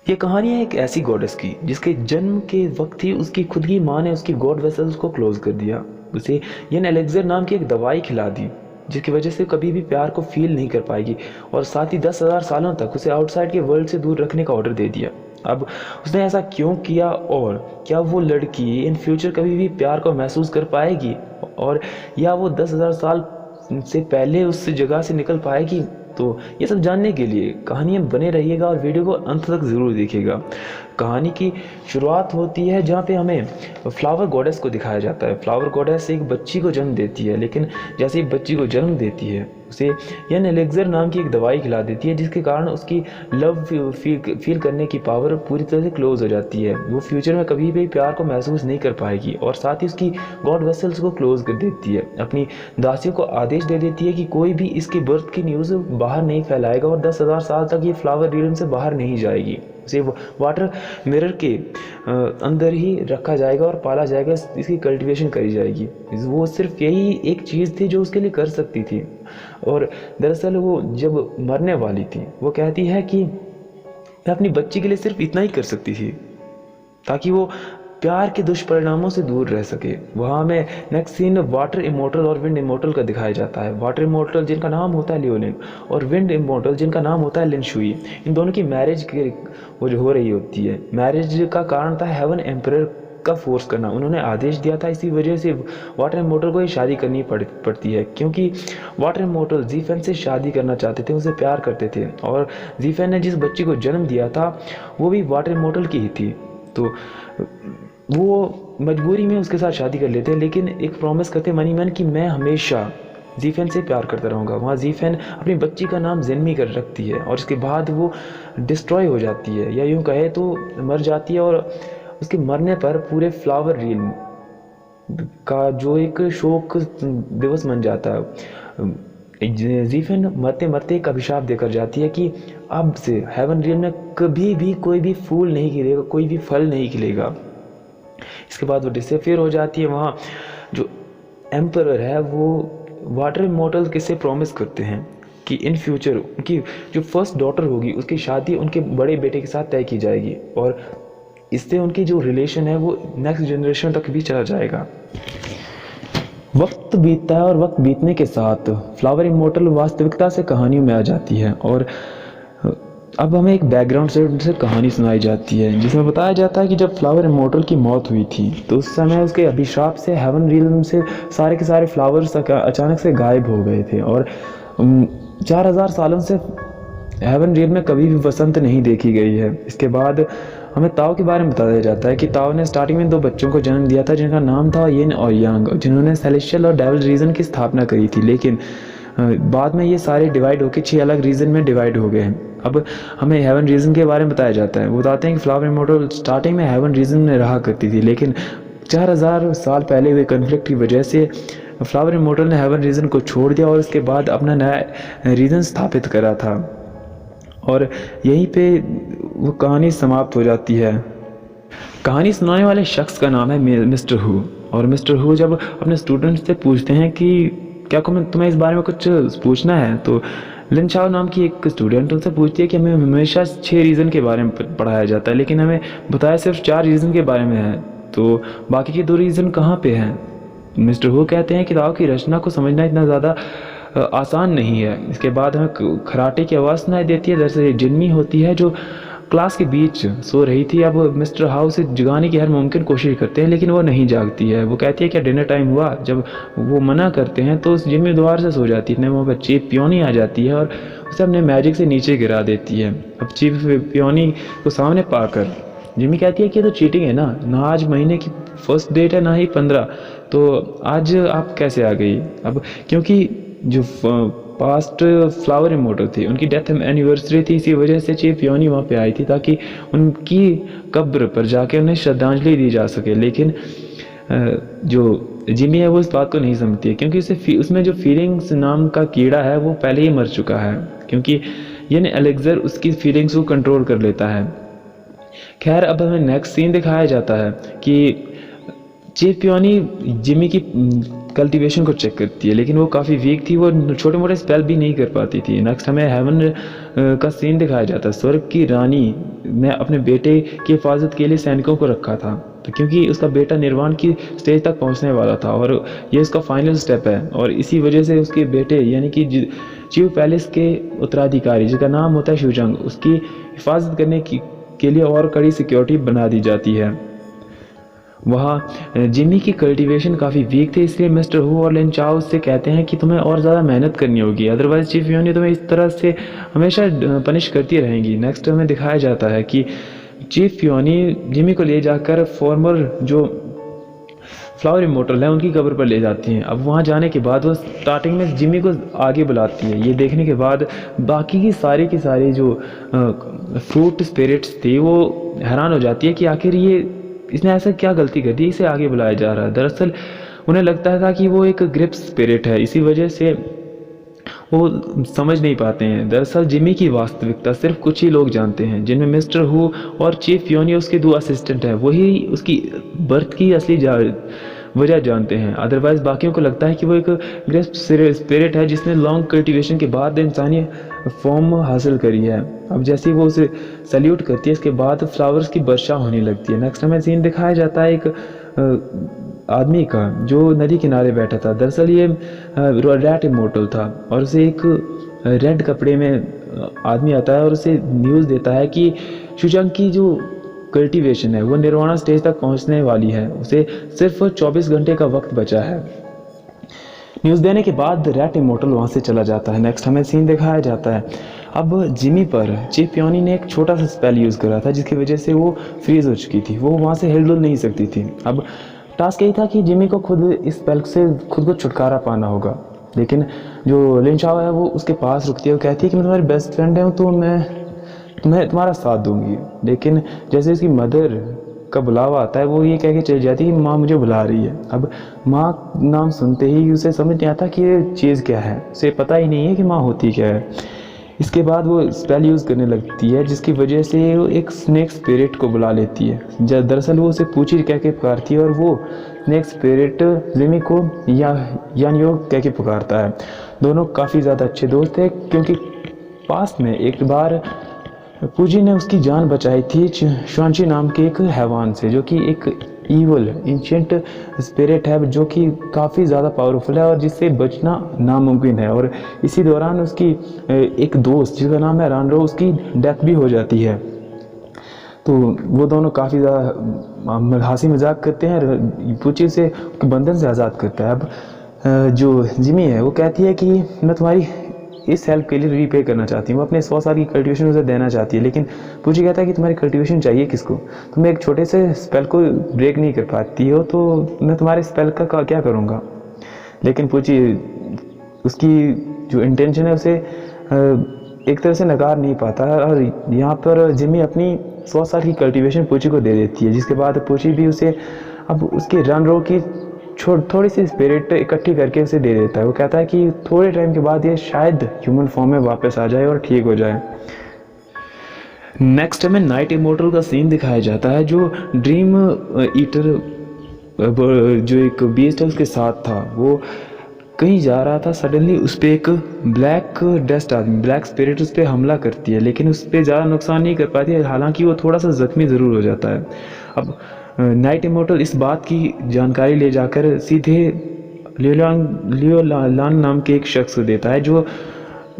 ये कहानी है एक ऐसी गॉडेस की जिसके जन्म के वक्त ही उसकी खुद की माँ ने उसकी गॉड वेसल्स को क्लोज कर दिया। उसे यन एलेक्जर नाम की एक दवाई खिला दी जिसकी वजह से कभी भी प्यार को फील नहीं कर पाएगी, और साथ ही 10,000 सालों तक उसे आउटसाइड के वर्ल्ड से दूर रखने का ऑर्डर दे दिया। अब उसने ऐसा क्यों किया, और क्या वो लड़की इन फ्यूचर कभी भी प्यार को महसूस कर पाएगी, और या वो 10,000 साल से पहले उस जगह से निकल पाएगी? तो ये सब जानने के लिए कहानी में बने रहिएगा और वीडियो को अंत तक ज़रूर देखिएगा। कहानी की शुरुआत होती है जहाँ पे हमें फ्लावर गॉडेस को दिखाया जाता है। फ्लावर गॉडेस एक बच्ची को जन्म देती है, लेकिन जैसे ही बच्ची को जन्म देती है उसे यन एलेक्जर नाम की एक दवाई खिला देती है, जिसके कारण उसकी लव फील करने की पावर पूरी तरह से क्लोज हो जाती है। वो फ्यूचर में कभी भी प्यार को महसूस नहीं कर पाएगी, और साथ ही उसकी गॉड वेसल्स को क्लोज कर देती है। अपनी दासियों को आदेश दे देती है कि कोई भी इसके बर्थ की न्यूज़ बाहर नहीं फैलाएगा, और 10,000 साल तक ये फ्लावर रियल्म से बाहर नहीं जाएगी। उसे वाटर मिरर के अंदर ही रखा जाएगा और पाला जाएगा, इसकी कल्टीवेशन करी जाएगी। वो सिर्फ यही एक चीज़ थी जो उसके लिए कर सकती थी। और दरअसल वो जब मरने वाली थी वो कहती है कि मैं अपनी बच्ची के लिए सिर्फ इतना ही कर सकती थी ताकि वो प्यार के दुष्परिणामों से दूर रह सके। वहाँ में नेक्स्ट सीन वाटर इमोर्टल और विंड इमोर्टल का दिखाया जाता है। वाटर इमोर्टल जिनका नाम होता है लियोनिंग, और विंड इमोर्टल जिनका नाम होता है लिन शुई, इन दोनों की मैरिज वो जो हो रही होती है। मैरिज का कारण था हेवन एम्परर का फोर्स करना। उन्होंने आदेश दिया था, इसी वजह से वाटर इमोर्टल को ही शादी करनी पड़ती है, क्योंकि वाटर इमोर्टल जीफेन से शादी करना चाहते थे, उसे प्यार करते थे, और जीफेन ने जिस बच्ची को जन्म दिया था वो भी वाटर इमोर्टल की ही थी। तो वो मजबूरी में उसके साथ शादी कर लेते हैं, लेकिन एक प्रॉमिस करते मनी मैन कि मैं हमेशा जीफेन से प्यार करता रहूँगा। वहाँ जीफेन अपनी बच्ची का नाम जिनमी कर रखती है, और उसके बाद वो डिस्ट्रॉय हो जाती है, या यूँ कहे तो मर जाती है। और उसके मरने पर पूरे फ्लावर रियल्म का जो एक शोक दिवस बन जाता है। जीफेन मरते मरते एक अभिशाप देकर जाती है कि अब से हेवन रियल्म में कभी भी कोई भी फूल नहीं खिलेगा, कोई भी फल नहीं खिलेगा। इसके बाद वो डिसअपियर हो जाती है। वहाँ जो एम्परर है वो वाटर इमोर्टल किससे प्रॉमिस करते हैं कि इन फ्यूचर उनकी जो फर्स्ट डॉटर होगी उसकी शादी उनके बड़े बेटे के साथ तय की जाएगी, और इससे उनकी जो रिलेशन है वो नेक्स्ट जनरेशन तक भी चला जाएगा। वक्त बीतता है, और वक्त बीतने के साथ फ्लावर इमोर्टल वास्तविकता से कहानियों में आ जाती है, और अब हमें एक बैकग्राउंड से कहानी सुनाई जाती है जिसमें बताया जाता है कि जब फ्लावर इमोर्टल की मौत हुई थी तो उस समय उसके अभिशाप से हेवन रियल्म से सारे के सारे फ्लावर्स अचानक से गायब हो गए थे, और 4,000 सालों से हेवन रियल में कभी भी वसंत नहीं देखी गई है। इसके बाद हमें ताओ के बारे में बताया जाता है कि ताओ ने स्टार्टिंग में 2 बच्चों को जन्म दिया था जिनका नाम था यिन और यांग, जिन्होंने सेलेस्टियल और डेविल रीजन की स्थापना करी थी, लेकिन बाद में ये सारे डिवाइड होकर 6 अलग रीजन में डिवाइड हो गए हैं। अब हमें हेवन रीजन के बारे में बताया जाता है। वो बताते हैं कि फ्लावर इमोर्टल स्टार्टिंग में हेवन रीजन में रहा करती थी, लेकिन 4,000 साल पहले हुए कन्फ्लिक्ट की वजह से फ्लावर इमोर्टल ने हेवन रीजन को छोड़ दिया और उसके बाद अपना नया रीजन स्थापित करा था, और यहीं पे वो कहानी समाप्त हो जाती है। कहानी सुनाने वाले शख्स का नाम है मिस्टर हु, और मिस्टर हु जब अपने स्टूडेंट्स से पूछते हैं कि क्या तुम्हें इस बारे में कुछ पूछना है, तो लिन चाओ नाम की एक स्टूडेंट उनसे पूछती है कि हमें हमेशा 6 रीज़न के बारे में पढ़ाया जाता है, लेकिन हमें बताया सिर्फ 4 रीज़न के बारे में है, तो बाकी के 2 रीज़न कहाँ पे हैं? मिस्टर हु कहते हैं किताब की रचना को समझना इतना ज़्यादा आसान नहीं है। इसके बाद हमें खराटे की आवाज़ सुनाई देती है। दरअसल ये जिन्मी होती है जो क्लास के बीच सो रही थी। अब मिस्टर हाउ से जगाने की हर मुमकिन कोशिश करते हैं, लेकिन वो नहीं जागती है। वो कहती है क्या डिनर टाइम हुआ? जब वो मना करते हैं तो उस जिम्मी दोबारा से सो जाती है। इतने वहाँ पर चीफ पियोनी आ जाती है और उसे अपने मैजिक से नीचे गिरा देती है। अब चीफ पियोनी को सामने पाकर जिम्मी कहती है कि तो चीटिंग है ना आज महीने की फर्स्ट डेट है, ना ही 15, तो आज आप कैसे आ गई? अब क्योंकि जो पास्ट फ्लावर इमोर्टल थी उनकी डेथ एनिवर्सरी थी, इसी वजह से चीफ पियोनी वहाँ पे आई थी ताकि उनकी कब्र पर जाके उन्हें श्रद्धांजलि दी जा सके। लेकिन जो जिमी है वो इस बात को नहीं समझती है, क्योंकि उसमें जो फीलिंग्स नाम का कीड़ा है वो पहले ही मर चुका है, क्योंकि ये एलेक्जर उसकी फीलिंग्स को कंट्रोल कर लेता है। खैर अब हमें नेक्स्ट सीन दिखाया जाता है कि चीफ पियोनी जिमी की कल्टीवेशन को चेक करती है, लेकिन वो काफ़ी वीक थी, वो छोटे मोटे स्पेल भी नहीं कर पाती थी। नेक्स्ट हमें हेवन का सीन दिखाया जाता है। स्वर्ग की रानी ने अपने बेटे की हिफाजत के लिए सैनिकों को रखा था, तो क्योंकि उसका बेटा निर्वाण की स्टेज तक पहुंचने वाला था और ये उसका फाइनल स्टेप है, और इसी वजह से उसके बेटे यानी कि चिव पैलेस के उत्तराधिकारी जिसका नाम होता है शुजांग, उसकी हिफाजत करने के लिए और कड़ी सिक्योरिटी बना दी जाती है। वहाँ जिमी की कल्टीवेशन काफ़ी वीक थी, इसलिए मिस्टर हु और लिन चाओ उससे कहते हैं कि तुम्हें और ज़्यादा मेहनत करनी होगी, अदरवाइज चीफ पियोनी तुम्हें इस तरह से हमेशा पनिश करती रहेंगी। नेक्स्ट हमें दिखाया जाता है कि चीफ पियोनी जिमी को ले जाकर फॉर्मर जो फ्लावर इमोर्टल है उनकी कब्र पर ले जाती हैं। अब वहाँ जाने के बाद वो स्टार्टिंग में जिमी को आगे बुलाती है। ये देखने के बाद बाकी की सारी जो फ्रूट स्पिरिट्स थी वो हैरान हो जाती है कि आखिर ये इसने ऐसा क्या गलती कर दी, इसे आगे बुलाया जा रहा है। दरअसल उन्हें लगता था कि वो एक ग्रिप स्पिरिट है, इसी वजह से वो समझ नहीं पाते हैं। दरअसल जिमी की वास्तविकता सिर्फ कुछ ही लोग जानते हैं, जिनमें मिस्टर हु और चीफ पियोनी उसके 2 असिस्टेंट हैं, वही उसकी बर्थ की असली वजह जानते हैं। अदरवाइज बाकियों को लगता है कि वो एक ग्रेप स्पिरिट है जिसने लॉन्ग कल्टीवेशन के बाद इंसानी फॉर्म हासिल करी है। अब जैसे ही वो उसे सल्यूट करती है, इसके बाद फ्लावर्स की वर्षा होने लगती है। नेक्स्ट हमें सीन दिखाया जाता है एक आदमी का जो नदी किनारे बैठा था। दरअसल ये रैट इमोर्टल था और उसे एक रेड कपड़े में आदमी आता है और उसे न्यूज़ देता है कि शुजांग की जो कल्टीवेशन है वो निर्वाणा स्टेज तक पहुंचने वाली है, उसे सिर्फ 24 घंटे का वक्त बचा है। न्यूज़ देने के बाद रैट इमोर्टल वहाँ से चला जाता है। नेक्स्ट हमें सीन दिखाया जाता है। अब जिमी पर चीफ पियोनी ने एक छोटा सा स्पेल यूज़ करा था जिसकी वजह से वो फ्रीज हो चुकी थी, वो वहाँ से हिल नहीं सकती थी। अब टास्क यही था कि जिमी को खुद इस स्पेल से खुद को छुटकारा पाना होगा, लेकिन जो लिन चाओ है वो उसके पास रुकती है। वो कहती है कि मैं तुम्हारी बेस्ट फ्रेंड हूँ तो मैं तुम्हारा साथ दूंगी, लेकिन जैसे इसकी मदर का बुलावा आता है वो ये कह के चली जाती है कि माँ मुझे बुला रही है। अब माँ नाम सुनते ही उसे समझ नहीं आता कि ये चीज़ क्या है, उसे पता ही नहीं है कि माँ होती क्या है। इसके बाद वो स्पेल यूज़ करने लगती है जिसकी वजह से वो एक स्नेक स्पिरिट को बुला लेती है। दरअसल वो उसे पूछी कह के पुकारती है और वो स्नेक स्पिरिट जिमी को यानियो कह के पुकारता है। दोनों काफ़ी ज़्यादा अच्छे दोस्त थे क्योंकि पास में एक बार पूजी ने उसकी जान बचाई थी शुआंची नाम के एक हैवान से, जो कि एक ईवल एंशिएंट स्पिरिट है जो कि काफ़ी ज़्यादा पावरफुल है और जिससे बचना नामुमकिन है। और इसी दौरान उसकी एक दोस्त जिसका नाम है रानरो, उसकी डेथ भी हो जाती है। तो वो दोनों काफ़ी ज़्यादा हंसी मजाक करते हैं, पूची से बंधन से आज़ाद करता है। अब जो जिमी है वो कहती है कि मैं तुम्हारी इस हेल्प के लिए रीपे करना चाहती हूँ, अपने 100 साल की कल्टीवेशन उसे देना चाहती है। लेकिन पूजी कहता है कि तुम्हारी कल्टीवेशन चाहिए किसको, तुम एक छोटे से स्पेल को ब्रेक नहीं कर पाती हो, तो मैं तुम्हारे स्पेल का क्या करूँगा। लेकिन पूजी उसकी जो इंटेंशन है उसे एक तरह से नकार नहीं पाता है और यहाँ पर जिमी अपनी 100 साल की कल्टीवेशन पूची को दे देती है, जिसके बाद पूची भी उसे अब उसके रनरो की थोड़ी सी स्पिरिट इकट्ठी करके उसे दे देता है। वो कहता है कि थोड़े टाइम के बाद ये शायद ह्यूमन फॉर्म में वापस आ जाए और ठीक हो जाए। नेक्स्ट हमें नाइट इमोर्टल का सीन दिखाया जाता है जो ड्रीम ईटर जो एक बीस्ट है उसके साथ था। वो कहीं जा रहा था, सडनली उस पर एक ब्लैक डस्ट आदमी ब्लैक स्पिरिट उस पर हमला करती है, लेकिन उस पर ज़्यादा नुकसान नहीं कर पाती है, हालांकि वो थोड़ा सा ज़ख्मी ज़रूर हो जाता है। अब नाइट इमोर्टल इस बात की जानकारी ले जाकर सीधे लियोलान नाम के एक शख्स को देता है जो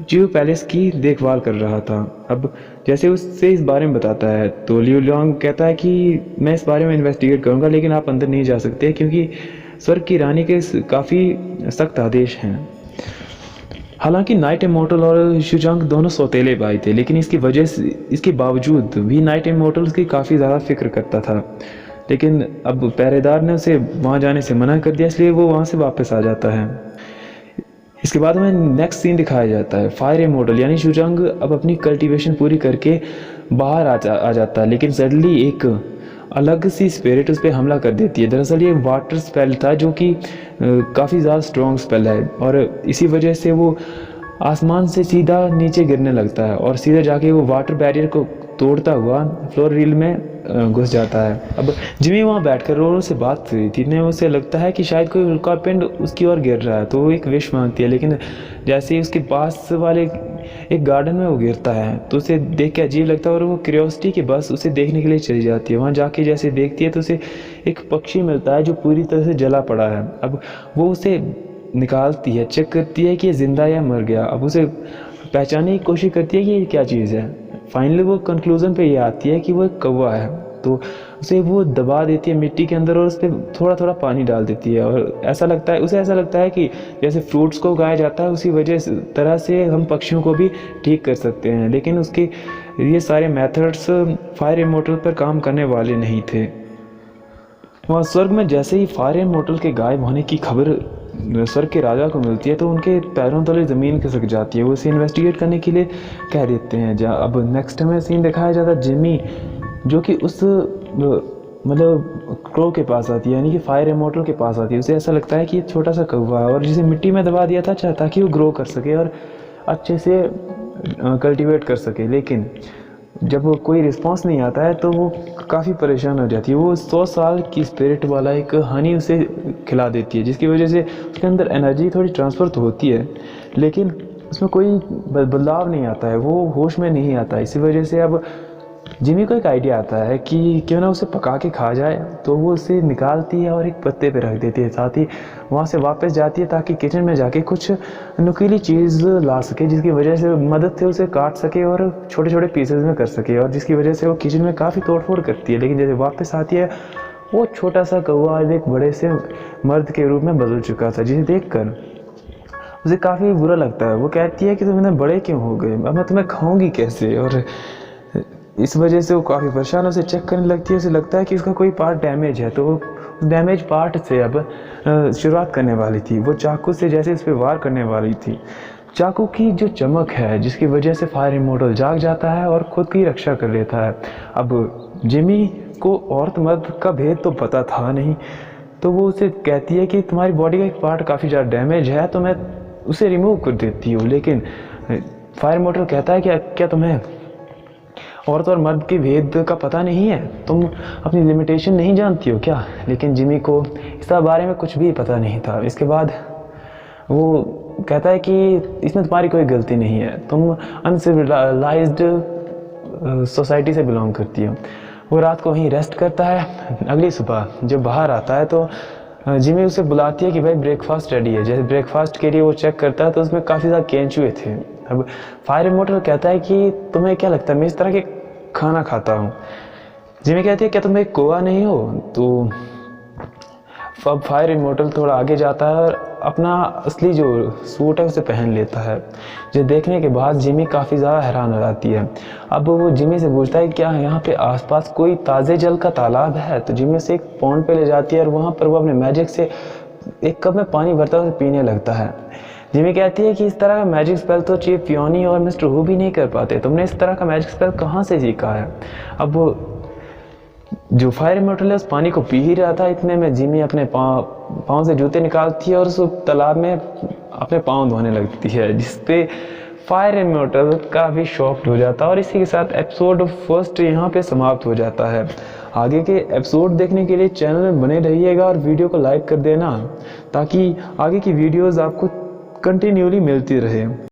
चिव पैलेस की देखभाल कर रहा था। अब जैसे उससे इस बारे में बताता है तो लियोलान कहता है कि मैं इस बारे में इन्वेस्टिगेट करूंगा, लेकिन आप अंदर नहीं जा सकते क्योंकि स्वर्ग की रानी के काफ़ी सख्त आदेश हैं। हालांकि नाइट इमोर्टल और शुजांग दोनों सौतेले भाई थे, लेकिन इसके बावजूद भी नाइट इमोर्टल उसकी काफ़ी ज़्यादा फिक्र करता था। लेकिन अब पहरेदार ने उसे वहाँ जाने से मना कर दिया, इसलिए वो वहाँ से वापस आ जाता है। इसके बाद हमें नेक्स्ट सीन दिखाया जाता है। फायर इमोर्टल यानी शुजांग अब अपनी कल्टीवेशन पूरी करके बाहर आ जाता है, लेकिन सडनली एक अलग सी स्पिरिट उस पर हमला कर देती है। दरअसल ये वाटर स्पेल था जो कि काफ़ी ज़्यादा स्ट्रॉन्ग स्पेल है और इसी वजह से वो आसमान से सीधा नीचे गिरने लगता है और सीधा जाके वो वाटर बैरियर को तोड़ता हुआ फ्लोर रील में घुस जाता है। अब जिमी वहाँ बैठकर रोरो से बात कर रही थी ने उसे लगता है कि शायद कोई उल्का पिंड उसकी ओर गिर रहा है, तो वो एक विश मांगती है। लेकिन जैसे ही उसके पास वाले एक गार्डन में वो गिरता है तो उसे देख के अजीब लगता है और वो क्यूरियोसिटी के बस उसे देखने के लिए चली जाती है। वहाँ जाके जैसे देखती है तो उसे एक पक्षी मिलता है जो पूरी तरह से जला पड़ा है। अब वो उसे निकालती है, चेक करती है कि ये ज़िंदा या मर गया। अब उसे पहचानने की कोशिश करती है कि ये क्या चीज़ है। फाइनली वो कंक्लूज़न पे ये आती है कि वो एक कौवा है, तो उसे वो दबा देती है मिट्टी के अंदर और उस पर थोड़ा थोड़ा पानी डाल देती है। और ऐसा लगता है कि जैसे फ्रूट्स को उगाया जाता है उसी तरह से हम पक्षियों को भी ठीक कर सकते हैं। लेकिन उसके ये सारे मेथड्स फायर इमोर्टल पर काम करने वाले नहीं थे। वहाँ स्वर्ग में जैसे ही फायर इमोर्टल के गायब होने की खबर स्वर्ग के राजा को मिलती है तो उनके पैरों तले ज़मीन खिसक जाती है। वो उसे इन्वेस्टिगेट करने के लिए कह देते हैं। अब नेक्स्ट हमें सीन दिखाया जाता है जिमी जो कि उस मतलब क्रो के पास आती है, यानी कि फायर इमोर्टल के पास आती है। उसे ऐसा लगता है कि ये छोटा सा कौवा है और जिसे मिट्टी में दबा दिया था ताकि वो ग्रो कर सके और अच्छे से कल्टीवेट कर सके। लेकिन जब वो कोई रिस्पांस नहीं आता है तो वो काफ़ी परेशान हो जाती है। वो 100 साल की स्पिरिट वाला एक हनी उसे खिला देती है, जिसकी वजह से उसके अंदर एनर्जी थोड़ी ट्रांसफ़र तो होती है लेकिन उसमें कोई बदलाव नहीं आता है, वो होश में नहीं आता। इसी वजह से अब जिमी को एक आइडिया आता है कि क्यों ना उसे पका के खा जाए, तो वो उसे निकालती है और एक पत्ते पे रख देती है। साथ ही वहाँ से वापस जाती है ताकि किचन में जाके कुछ नुकीली चीज़ ला सके, जिसकी वजह से मदद से उसे काट सके और छोटे छोटे पीसेस में कर सके, और जिसकी वजह से वो किचन में काफ़ी तोड़फोड़ करती है। लेकिन जैसे वापस आती है वो छोटा सा कौवा एक बड़े से मर्द के रूप में बदल चुका था, जिसे देखकर उसे काफ़ी बुरा लगता है। वो कहती है कि तुम इतने बड़े क्यों हो गए, अब मैं तुम्हें खाऊंगी कैसे। और इस वजह से वो काफ़ी परेशान उसे चेक करने लगती है। उसे लगता है कि उसका कोई पार्ट डैमेज है, तो वो डैमेज पार्ट से अब शुरुआत करने वाली थी। वो चाकू से जैसे इस पर वार करने वाली थी। चाकू की जो चमक है जिसकी वजह से फायर इमोर्टल जाग जाता है और ख़ुद की रक्षा कर लेता है। अब जिमी को औरत मर्द का भेद तो पता था नहीं, तो वो उसे कहती है कि तुम्हारी बॉडी का एक पार्ट काफ़ी ज़्यादा डैमेज है तो मैं उसे रिमूव कर देती हूँ। लेकिन फायर इमोर्टल कहता है कि क्या तुम्हें औरत और मर्द के भेद का पता नहीं है, तुम अपनी लिमिटेशन नहीं जानती हो क्या। लेकिन जिमी को इस बारे में कुछ भी पता नहीं था। इसके बाद वो कहता है कि इसमें तुम्हारी कोई गलती नहीं है, तुम अनसिविलाइज्ड सोसाइटी से बिलोंग करती हो। वो रात को वहीं रेस्ट करता है। अगली सुबह जब बाहर आता है तो जिमी उसे बुलाती है कि भाई ब्रेकफास्ट रेडी है। जैसे ब्रेकफास्ट के लिए वो चेक करता है तो उसमें काफ़ी ज़्यादा केंचुए थे। अब फायर इमोर्टल कहता है कि तुम्हें क्या लगता है मैं इस तरह के खाना खाता हूँ। जिमी कहती है क्या तुम एक कौवा नहीं हो। तो अब फायर इमोर्टल थोड़ा आगे जाता है और अपना असली जो सूट है उसे पहन लेता है। जो देखने के बाद जिमी काफ़ी ज़्यादा हैरान हो जाती है। अब वो जिमी से पूछता है क्या यहाँ पे आसपास कोई ताज़े जल का तालाब है। तो जिमी उसे एक पॉन्ड पे ले जाती है और वहाँ पर वो अपने मैजिक से एक कप में पानी भरता है उसे पीने लगता है। जिमी कहती है कि इस तरह का मैजिक स्पेल तो चीफ फियोनी और मिस्टर हू भी नहीं कर पाते, तुमने इस तरह का मैजिक स्पेल कहाँ से सीखा है। अब वो जो फायर इमोर्टल है उस पानी को पी ही रहा था, इतने में जिमी अपने पाँव से जूते निकालती है और उस तालाब में अपने पाँव धोने लगती है, जिसपे फायर इमोर्टल काफ़ी शॉक्ड हो जाता है। और इसी के साथ एपिसोड फर्स्ट यहाँ पे समाप्त हो जाता है। आगे के एपिसोड देखने के लिए चैनल में बने रहिएगा और वीडियो को लाइक कर देना ताकि आगे की वीडियोज़ आपको कंटिन्यूली मिलती रहे।